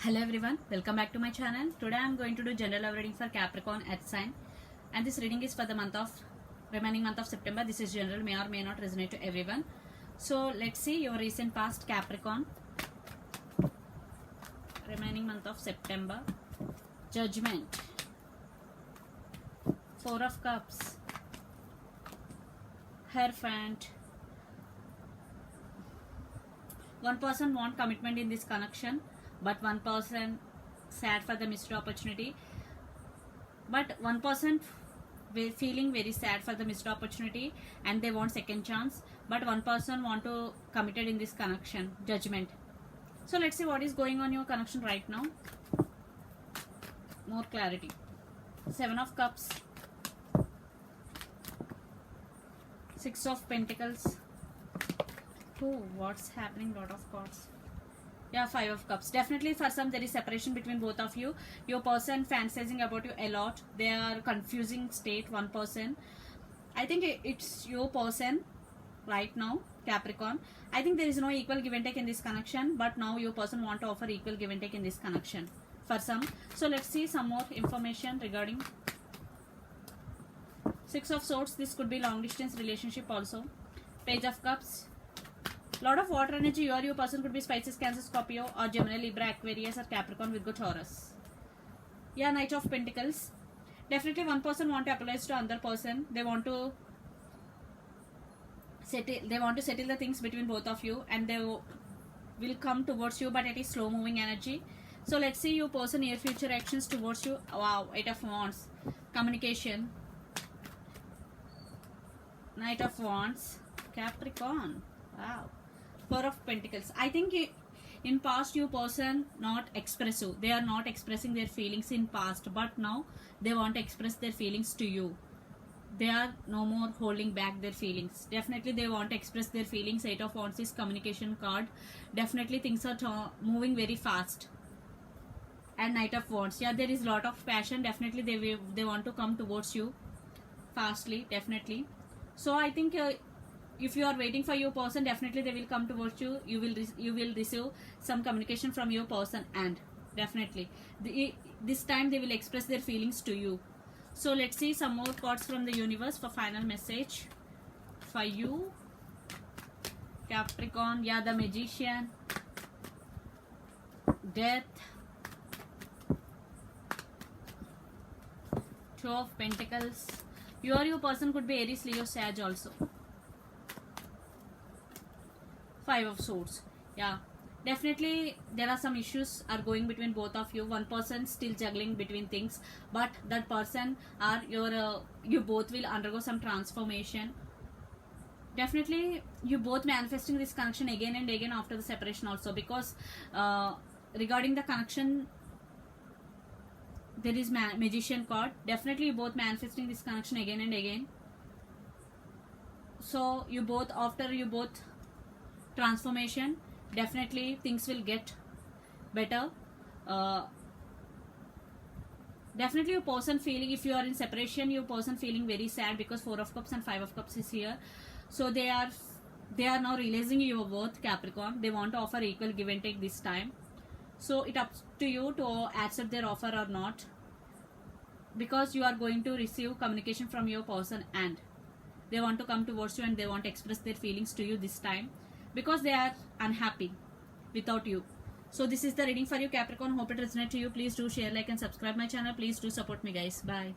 Hello everyone, welcome back to my channel. Today I am going to do general love reading for Capricorn Earth sign, and this reading is for the remaining month of September. This is general, may or may not resonate to everyone. So let's see your recent past Capricorn, remaining month of September. Judgment, Four of Cups, Hierophant. One person want commitment in this connection, but one person sad for the missed opportunity. But one person feeling very sad for the missed opportunity and they want second chance, but one person want to committed in this connection. Judgment. So let's see what is going on your connection right now. More clarity. Seven of Cups, Six of Pentacles. Oh, what's happening? Lot of cards. Yeah, Five of Cups. Definitely for some there is separation between both of you. Your person fantasizing about you a lot. They are confusing state, one person. I think it's your person right now, Capricorn. I think there is no equal give and take in this connection, but now your person want to offer equal give and take in this connection for some. So let's see some more information regarding Six of Swords. This could be long distance relationship also. Page of Cups. Lot of water energy. You or your person could be Pisces, Cancer, Scorpio, or Gemini, Libra, Aquarius, or Capricorn, Virgo, Taurus. Yeah, Knight of Pentacles. Definitely one person want to apologize to another person. They want to settle the things between both of you, and they will come towards you, but it is slow moving energy. So let's see your person near future actions towards you. Wow, Eight of Wands. Communication. Knight of Wands. Capricorn. Wow. Four of Pentacles. I think in past your person not expressive. They are not expressing their feelings in past, but now they want to express their feelings to you. They are no more holding back their feelings. Definitely they want to express their feelings. Eight of Wands is communication card. Definitely things are moving very fast. And Knight of Wands. Yeah, there is lot of passion. Definitely they want to come towards you fastly. Definitely. So I think if you are waiting for your person, definitely they will come towards you. You will receive some communication from your person, and definitely this time they will express their feelings to you. So let's see some more cards from the universe for final message for you, Capricorn. Yeah, the Magician, Death, Two of Pentacles. You or your person could be Aries, Leo, Sag also. Five of Swords. Yeah, definitely there are some issues are going between both of you. One person still juggling between things, but that person or you both will undergo some transformation. Definitely you both manifesting this connection again and again after the separation also, because regarding the connection there is Magician card. Definitely you both manifesting this connection again and again. So you both, after you both transformation, definitely things will get better. Definitely your person feeling, if you are in separation, your person feeling very sad because Four of Cups and Five of Cups is here. So they are now realizing your worth, Capricorn. They want to offer equal give and take this time. So it's up to you to accept their offer or not, because you are going to receive communication from your person and they want to come towards you and they want to express their feelings to you this time, because they are unhappy without you. So this is the reading for you, Capricorn. Hope it resonates to you. Please do share, like, and subscribe my channel. Please do support me, guys. Bye.